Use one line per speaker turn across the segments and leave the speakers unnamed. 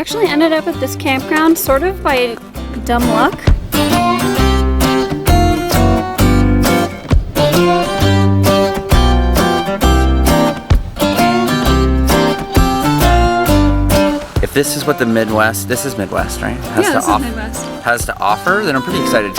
actually ended up at this campground sort of by dumb luck.
If this is what the Midwest, this is Midwest, right?
Yeah, this is Midwest.
Has to offer, then I'm pretty excited.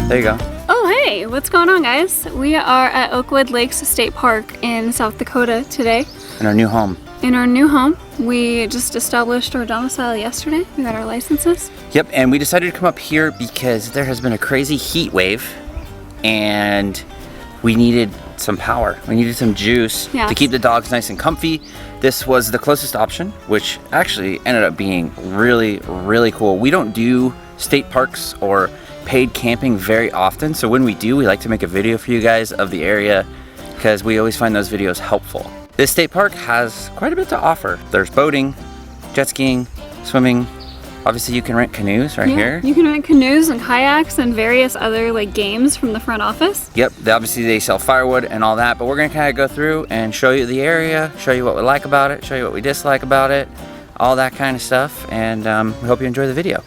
There you go.
Oh, hey, what's going on, guys? We are at Oakwood Lakes State Park in South Dakota today.
In our new home.
In our new home. We just established our domicile yesterday. We got our licenses.
Yep, and we decided to come up here because there has been a crazy heat wave and we needed some power. We needed some juice to keep the dogs nice and comfy. This was the closest option, which actually ended up being really, really cool. We don't do state parks or paid camping very often, so when we do, we like to make a video for you guys of the area because we always find those videos helpful. This state park has quite a bit to offer. There's boating, jet skiing, swimming. Obviously you can rent canoes right here.
You can rent canoes and kayaks and various other like games from the front office.
Yep, obviously they sell firewood and all that, but we're gonna kind of go through and show you the area, show you what we like about it, show you what we dislike about it, all that kind of stuff, and we hope you enjoy the video.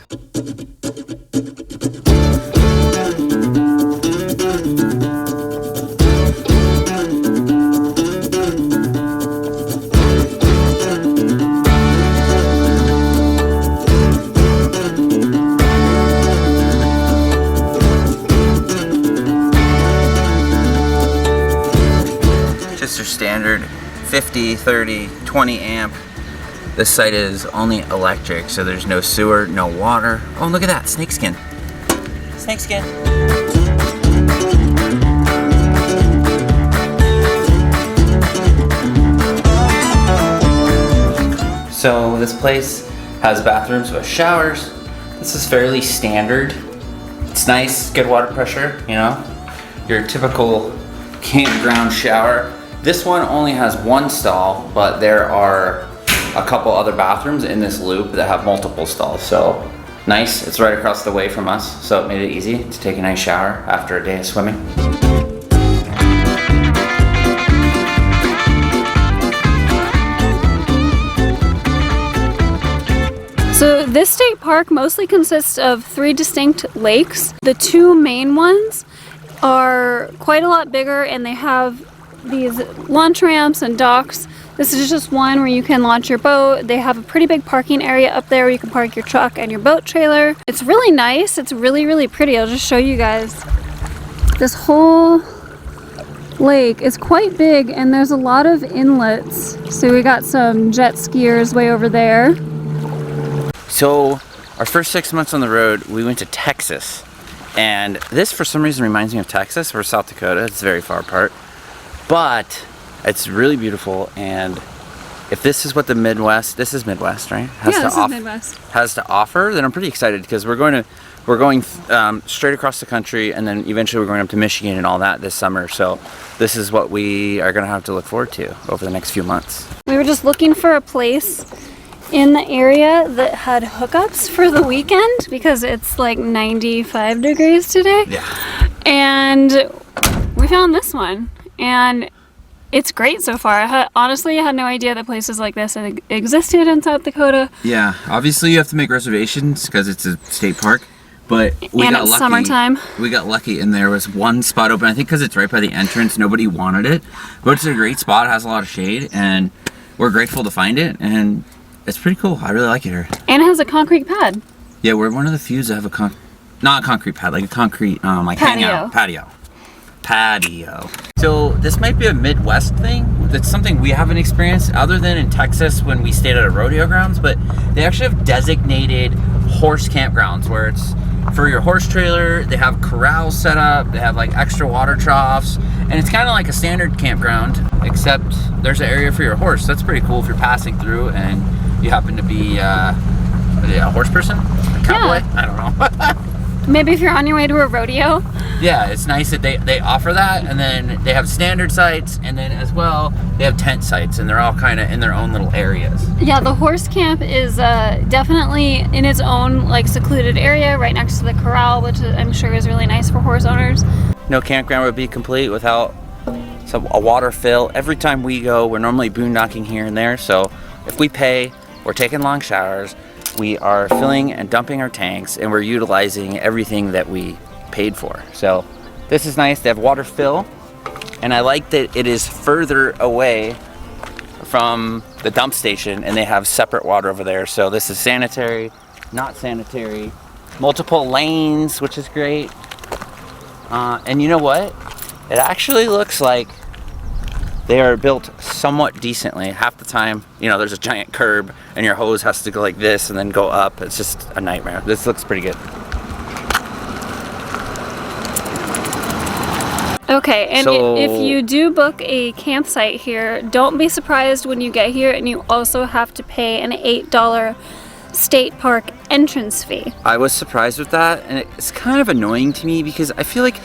Just your standard 50, 30, 20 amp. This site is only electric, so there's no sewer, no water. Oh, look at that, snakeskin. Snakeskin. So this place has bathrooms with showers. This is fairly standard. It's nice, good water pressure, you know, your typical campground shower. This one only has one stall, but there are a couple other bathrooms in this loop that have multiple stalls. So nice, it's right across the way from us, so it made it easy to take a nice shower after a day of swimming.
So this state park mostly consists of 3 distinct lakes. The 2 main ones are quite a lot bigger and they have these launch ramps and docks. This is just one where you can launch your boat. They have a pretty big parking area up there where you can park your truck and your boat trailer. It's really nice. It's really, really pretty. I'll just show you guys. This whole lake is quite big and there's a lot of inlets. So we got some jet skiers way over there.
So our first 6 months on the road, we went to Texas. And this for some reason reminds me of Texas or South Dakota. It's very far apart. But it's really beautiful, and if this is what the Midwest, this is Midwest, right?
This is Midwest.
Has to offer, then I'm pretty excited because we're going straight across the country, and then eventually we're going up to Michigan and all that this summer. So this is what we are going to have to look forward to over the next few months.
We were just looking for a place in the area that had hookups for the weekend because it's like 95 degrees today.
Yeah.
And we found this one. And it's great so far. Honestly, I had no idea that places like this existed in South Dakota.
Yeah, obviously you have to make reservations because it's a state park, but we got lucky.
Summertime.
We got lucky and there was one spot open. I think because it's right by the entrance, nobody wanted it. But it's a great spot, it has a lot of shade, and we're grateful to find it, and it's pretty cool. I really like it here.
And it has a concrete pad.
Yeah, we're one of the few that have a not a concrete pad, like a concrete like hangout patio. So this might be a Midwest thing. That's something we haven't experienced other than in Texas when we stayed at a rodeo grounds, but they actually have designated horse campgrounds where it's for your horse trailer. They have corrals set up, they have like extra water troughs, and it's kind of like a standard campground, except there's an area for your horse. That's pretty cool if you're passing through and you happen to be a horse person? A cowboy? Yeah. I don't know.
Maybe if you're on your way to a rodeo.
Yeah, it's nice that they offer that, and then they have standard sites, and then as well they have tent sites, and they're all kind of in their own little areas.
Yeah, the horse camp is definitely in its own like secluded area right next to the corral, which I'm sure is really nice for horse owners.
No campground would be complete without a water fill. Every time we go, we're normally boondocking here and there, so if we pay, we're taking long showers, we are filling and dumping our tanks, and we're utilizing everything that we paid for. So this is nice. They have water fill, and I like that it is further away from the dump station, and they have separate water over there. So this is sanitary, not sanitary, multiple lanes, which is great. And you know what? It actually looks like they are built somewhat decently. Half the time, you know, there's a giant curb and your hose has to go like this and then go up. It's just a nightmare. This looks pretty good.
Okay, and if you do book a campsite here, don't be surprised when you get here and you also have to pay an $8 state park entrance fee.
I was surprised with that, and it's kind of annoying to me because I feel like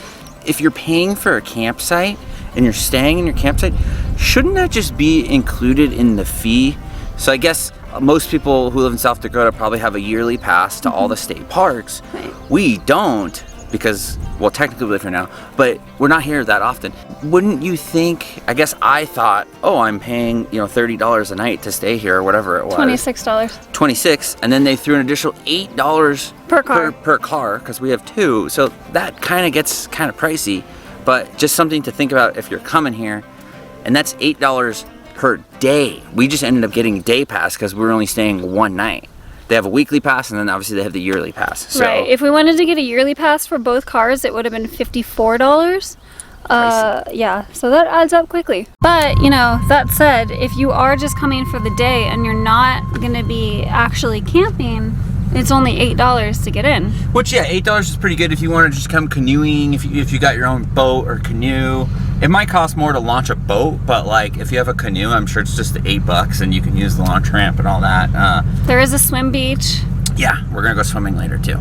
if you're paying for a campsite and you're staying in your campsite, shouldn't that just be included in the fee? So I guess most people who live in South Dakota probably have a yearly pass to all the state parks.
Right.
We don't, because, well, technically we live here now, but we're not here that often. Wouldn't you think, I guess I thought, oh, I'm paying, you know, $30 a night to stay here or whatever it was.
$26.
$26, and then they threw an additional $8
per car.
Per car, because we have two. So that kind of gets kind of pricey, but just something to think about if you're coming here. And that's $8 per day. We just ended up getting a day pass because we were only staying one night. They have a weekly pass, and then obviously they have the yearly pass. So,
right. If we wanted to get a yearly pass for both cars, it would have been $54. Yeah, so that adds up quickly. But, you know, that said, if you are just coming for the day and you're not going to be actually camping, it's only $8 to get in.
Which, yeah, $8 is pretty good if you want to just come canoeing, if you got your own boat or canoe. It might cost more to launch a boat, but like if you have a canoe, I'm sure it's just $8 and you can use the launch ramp and all that.
There is a swim beach.
Yeah, we're gonna go swimming later too.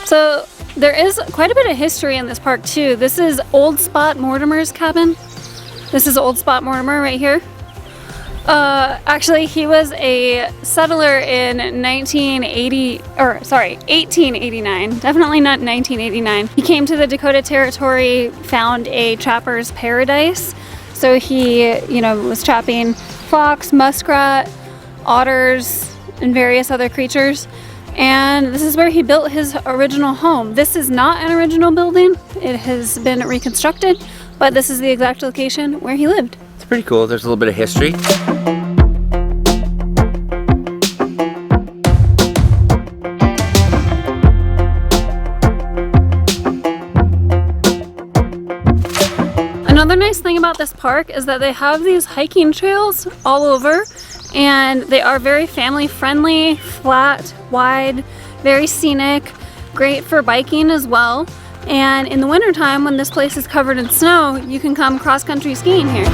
So there is quite a bit of history in this park too. This is Old Spot Mortimer's cabin. This is Old Spot Mortimer right here. Actually, he was a settler in 1889. Definitely not 1989. He came to the Dakota Territory, found a trapper's paradise. So he, you know, was trapping fox, muskrat, otters, and various other creatures. And this is where he built his original home. This is not an original building. It has been reconstructed, but this is the exact location where he lived.
It's pretty cool. There's a little bit of history.
Another nice thing about this park is that they have these hiking trails all over, and they are very family friendly, flat, wide, very scenic, great for biking as well. And in the wintertime, when this place is covered in snow, you can come cross-country skiing here.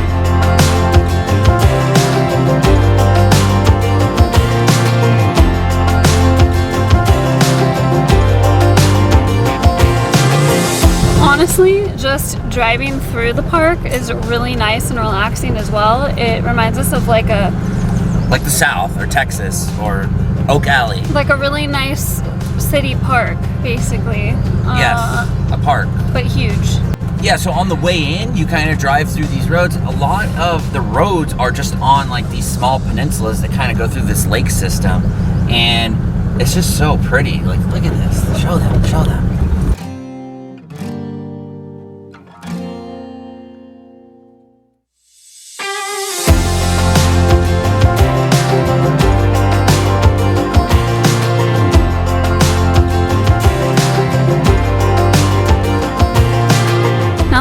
Honestly, just driving through the park is really nice and relaxing as well. It reminds us of like the
South or Texas or Oak Alley.
Like a really nice city park, basically.
Yes, a park.
But huge.
Yeah, so on the way in, you kind of drive through these roads. A lot of the roads are just on like these small peninsulas that kind of go through this lake system. And it's just so pretty. Like, look at this. Show them, show them.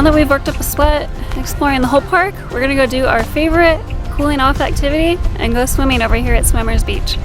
that we've worked up a sweat exploring the whole park, we're gonna go do our favorite cooling off activity and go swimming over here at Swimmers Beach.